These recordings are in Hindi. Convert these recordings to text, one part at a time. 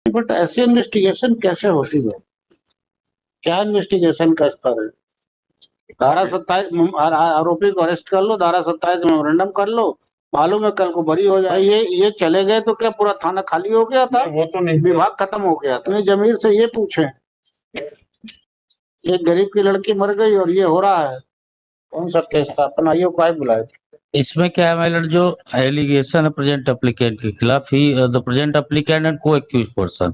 बट ऐसी इन्वेस्टिगेशन कैसे होती है? क्या इन्वेस्टिगेशन का स्तर है? धारा 27 आरोपी को अरेस्ट कर लो, धारा 27 मेमोरेंडम कर लो, मालूम है कल को बरी हो जाए। ये चले गए तो क्या पूरा थाना खाली हो गया था? वो तो नहीं, विभाग खत्म हो गया। अपने जमीर से ये पूछे, एक गरीब की लड़की मर गई और ये हो रहा है। कौन सा केस था? अपन आईओ को बुलाए। इसमें क्या है माइलर, जो एलिगेशन है प्रेजेंट एप्लीकेंट के खिलाफ, he the present applicant and को accused person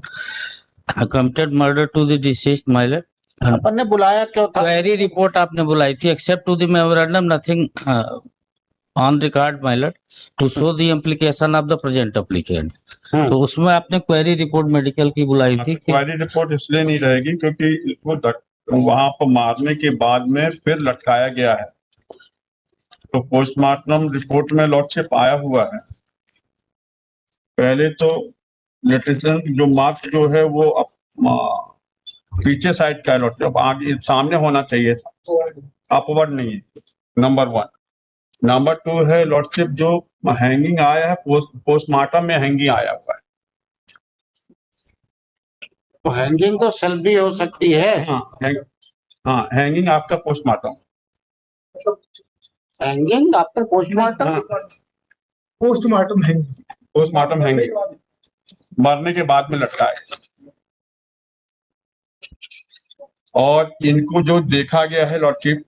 committed murder to the deceased Mylar. अपन ने बुलाया क्यों था? क्वेरी रिपोर्ट आपने बुलाई थी, except to the memorandum nothing on record Mylar to show the implication of the present applicant. तो उसमें आपने क्वेरी रिपोर्ट मेडिकल की बुलाई थी। क्वेरी रिपोर्ट इसलिए नहीं रहेगी क्योंकि इसको वहां पर मारने के बाद में फिर लटकाया गया है, तो पोस्टमार्टम रिपोर्ट में लॉर्डशिप आया हुआ है। पहले तो लिटरेचर जो मार्क्स जो है वो पीछे साइड का लॉर्डशिप, आगे सामने होना चाहिए था, अपवर्ड नहीं है। नंबर 1। नंबर 2 है लॉर्डशिप, जो हैंगिंग आया है पोस्टमार्टम में हैंगिंग आया हुआ है। तो हैंगिंग तो सेल्फ भी हो सकती है। हाँ, hanging after postmortem. Hanging after postmortem? Postmortem hanging मरने के बाद में लटका है। और इनको जो देखा गया है लॉर्डशिप,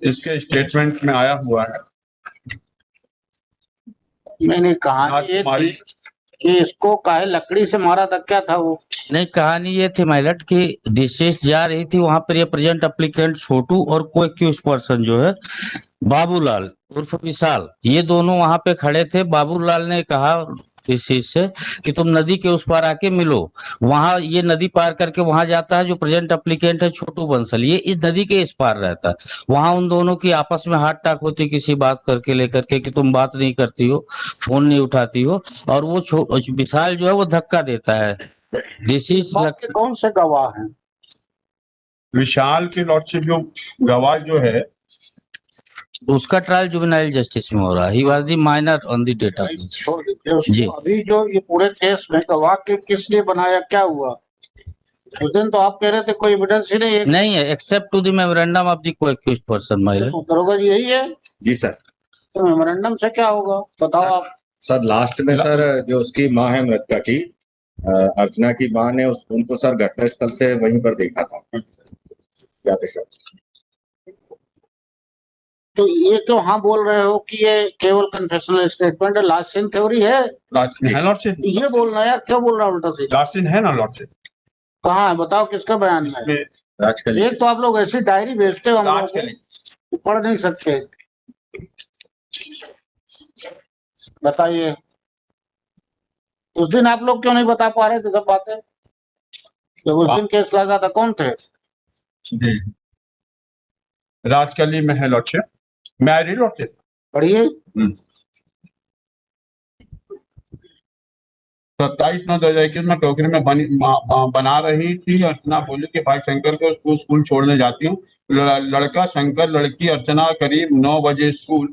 इसके स्टेटमेंट में आया हुआ है। मैंने कहा ये थी कि इसको काहे लकड़ी से मारा था, क्या था वो? नहीं, कहानी ये थी माइलट कि डिसीज जा रही थी, वहां पर ये प्रेजेंट एप्लीकेंट छोटू और को एक्यूज पर्सन जो है बाबूलाल उर्फ विशाल, ये दोनों वहां पे खड़े थे। बाबूलाल ने कहा इस चीज से कि तुम नदी के उस पार आके मिलो। वहां ये नदी पार करके वहां जाता है, जो प्रेजेंट एप्लीकेंट है छोटू बंसल, ये इस नदी के इस पार रहता है। वहां उन दोनों की आपस में हाथ टाक होती किसी बात करके लेकर के कि तुम बात नहीं करती हो, फोन नहीं उठाती हो, और वो विशाल जो है वो धक्का देता है। कौन से गवाह हैं? विशाल की लॉर्डशिप जो गवाह जो है उसका ट्रायल जुवेनाइल जस्टिस में हो रहा है। He was the minor on the data. जी, अभी जो ये पूरे केस में गवाह के किस लिए बनाया, क्या हुआ? उस दिन तो आप कह रहे थे कोई एविडेंस ही नहीं है except to the memorandum of the co-accused person. माइलर दरोगा जी यही है? जी सर। तो मेमोरेंडम से क्या होगा बताओ आप। सर लास्ट में सर जो उसकी माँ है मृतका की, अर्चना की माँ ने उनको सर घटनास्थल से वहीं पर देखा था। याद है सर? तो ये क्यों हाँ बोल रहे हो कि ये केवल कन्फेशनल स्टेटमेंट है, लास्ट सीन थ्योरी है? लॉर्डशिप ये बोलना यार, क्या बोल रहा हूँ उल्टा सीधा? लास्ट सीन है ना लॉर्डशिप? कहाँ है बताओ, किसका बयान है? राजकली। एक तो आप लोग ऐसी डायरी भेजते हो हम लोग को, पढ़ नहीं सकते। बताइए, उस दिन आप लोग क्यों नहीं बता पा रहे थे सब बातें? जब उस दिन केस लगा था कौन थे? राजकली में है लॉर्डशिप, मैरिड लॉर्डशिप। पढ़िए। 27/9/2021 में टोकरी में बना रही थी। अर्चना बोली कि भाई शंकर को स्कूल छोड़ने जाती हूँ। लड़का शंकर, लड़की अर्चना करीब 9 बजे स्कूल।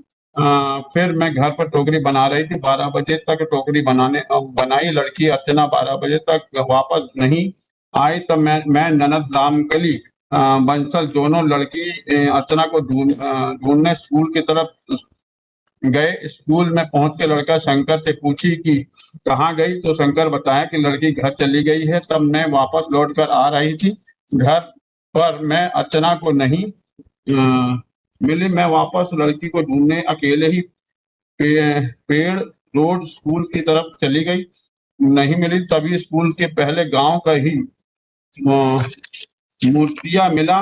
फिर मैं घर पर टोकरी बना रही थी। 12 बजे तक टोकरी बनाई। लड़की अर्चना 12 बजे तक वापस नहीं आई। तब मैं ननद रामकली बंसल दोनों लड़की अर्चना को ढूंढने स्कूल की तरफ गए। स्कूल में पहुंच के लड़का शंकर से पूछी कि कहाँ गई, तो शंकर बताया कि लड़की घर चली गई है। तब मैं वापस लौट कर आ रही थी। घर पर मैं अर्चना को नहीं मिली। मैं वापस लड़की को ढूंढने अकेले ही पेड़ रोड स्कूल की तरफ चली गई, नहीं मिली। तभी स्कूल के पहले गांव का ही मूर्तिया मिला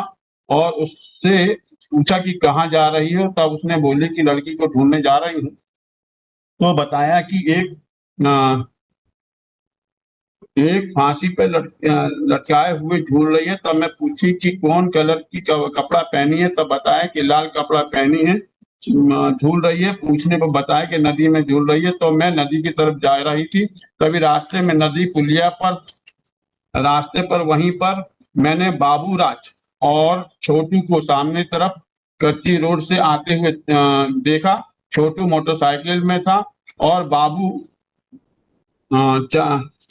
और उससे पूछा कि कहाँ जा रही हो। तब उसने बोली कि लड़की को ढूंढने जा रही हूँ। तो बताया कि एक फांसी पे लटकाए हुए ढूंढ रही है। तब मैं पूछी कि कौन कलर की कपड़ा पहनी है। तब बताया कि लाल कपड़ा पहनी है, झूल रही है। पूछने पर बताया कि नदी में झूल रही है। तो मैं नदी की तरफ जा रही थी। तभी रास्ते में नदी पुलिया पर रास्ते पर वहीं पर मैंने बाबूराज और छोटू को सामने तरफ कच्ची रोड से आते हुए देखा। छोटू मोटरसाइकिल में था और बाबू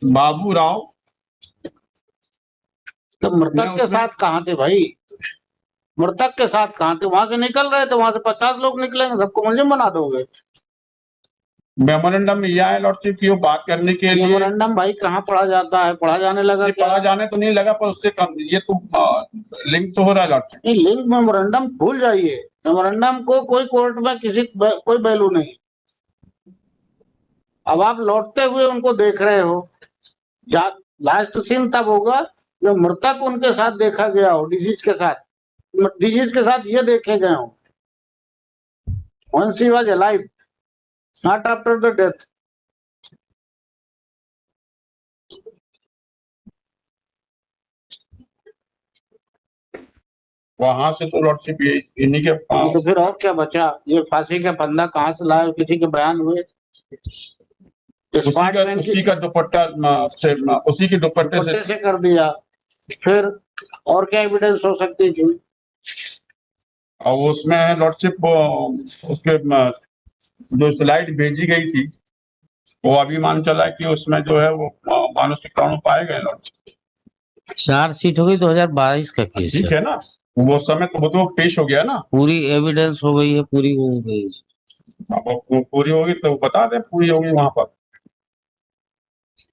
बाबू राव तो मृतक के साथ कहाँ थे भाई? मृतक के साथ कहाँ थे? वहां से निकल रहे थे, वहां से 50 लोग निकलेंगे, सबको मुलजिम बना दोगे? मेमोरेंडम में यह है लॉर्डशिप की वो बात करने के लिए मेमोरेंडम भाई कहाँ पढ़ा जाता है? पढ़ा जाने लगा ये क्या? पढ़ा जाने तो नहीं लगा, पर उससे कम ये तो लिंक तो हो रहा है लॉर्डशिप। नहीं, लिंक मेमोरेंडम भूल जाइए। मेमोरेंडम को कोई कोर्ट में कोई वैल्यू नहीं। अब आप लौटते हुए उनको देख रहे हो, लास्ट सीन तब होगा जब मृतक उनके साथ देखा गया हो, डिजीज के साथ ये देखे गए हो। Once he was alive, not after the death. वहां से तो लॉर्डशिप ये इन्हीं के तो फिर और क्या बचा? ये फांसी का फंदा कहाँ से लाए? किसी के बयान हुए? उसी का दुपट्टा से उसी के दुपट्टे से कर दिया। फिर और क्या एविडेंस हो सकती थी? और उसमें लॉर्डशिप उसके जो स्लाइड भेजी गई थी वो अभी मान चला कि उसमें जो है वो मानसिक कानून पाए गए लॉर्डशिप। चार्जशीट हो गई 2022 का केस ठीक है ना, वो समय तो वो तो पेश हो गया ना, पूरी एविडेंस हो गई है, पूरी हो गई। अब वो पूरी होगी तो बता दें पूरी होगी वहां पर।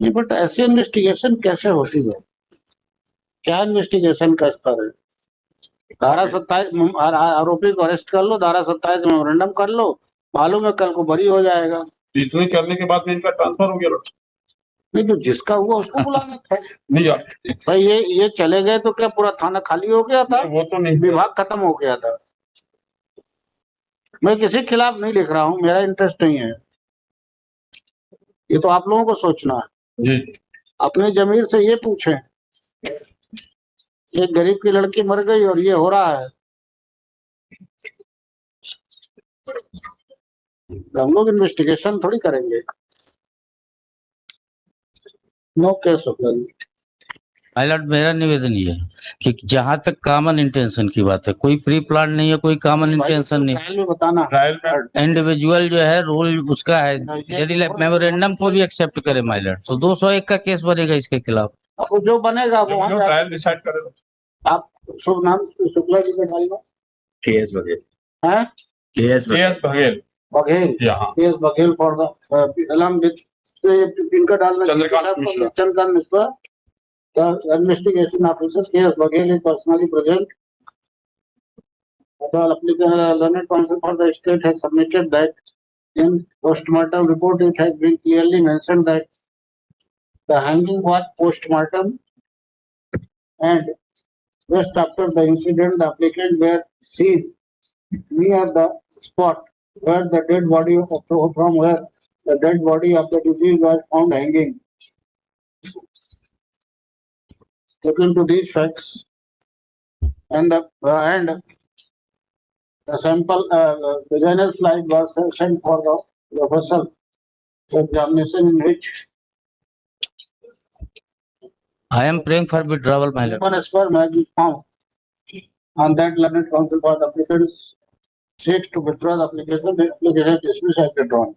नहीं, बट ऐसी इन्वेस्टिगेशन कैसे होती है? क्या इन्वेस्टिगेशन का स्तर है? धारा 27 आरोपी को अरेस्ट कर लो, धारा 27 मेमोरेंडम कर लो, मालूम है कल को बरी हो जाएगा। इतने करने के बाद में इनका ट्रांसफर हो गया लॉर्डशिप। नहीं, तो जिसका हुआ उसको बुलाना था। नहीं यार, भाई ये चले गए तो क्या पूरा थाना खाली हो गया था? वो तो नहीं, विभाग खत्म हो गया था। मैं किसी के खिलाफ नहीं लिख रहा हूँ, मेरा इंटरेस्ट नहीं है, ये तो आप लोगों को सोचना है। जी अपने जमीर से ये पूछें, एक गरीब की लड़की मर गई और ये हो रहा है। हम लोग इन्वेस्टिगेशन थोड़ी करेंगे। नो केस होगा। पायलट मेरा निवेदन ये है कि जहां तक कॉमन इंटेंशन की बात है, कोई प्री प्लान नहीं है, कोई कॉमन इंटेंशन नहीं। ट्रायल में बताना, ट्रायल में इंडिविजुअल जो है रोल उसका है। यदि मेमोरेंडम को भी एक्सेप्ट करे माइलर तो 201 का केस बनेगा इसके खिलाफ। अब जो बनेगा वो हम ट्रायल डिसाइड करेगा। आप शुभ नाम शुक्ला जी का डालना केएस बघेल, है, केएस बघेल बघेल, यहाँ case Baghel for the along with इनका डालना Chandrakant Mishra. Chandrakant Mishra. The investigation officer K.S. Baghel is personally present. The learned counsel for the state has submitted that in post-mortem report it has been clearly mentioned that the hanging was post-mortem and just after the incident the applicant were seen near the spot where the dead body from where the dead body of the deceased was found hanging. Looking to these facts and the sample the journal slide was sent for the professional examination in which I am praying for withdrawal, my lord. one sperm has been found. On that, learned counsel for the applicant seeks to withdraw the application. The application is dismissed as withdrawn.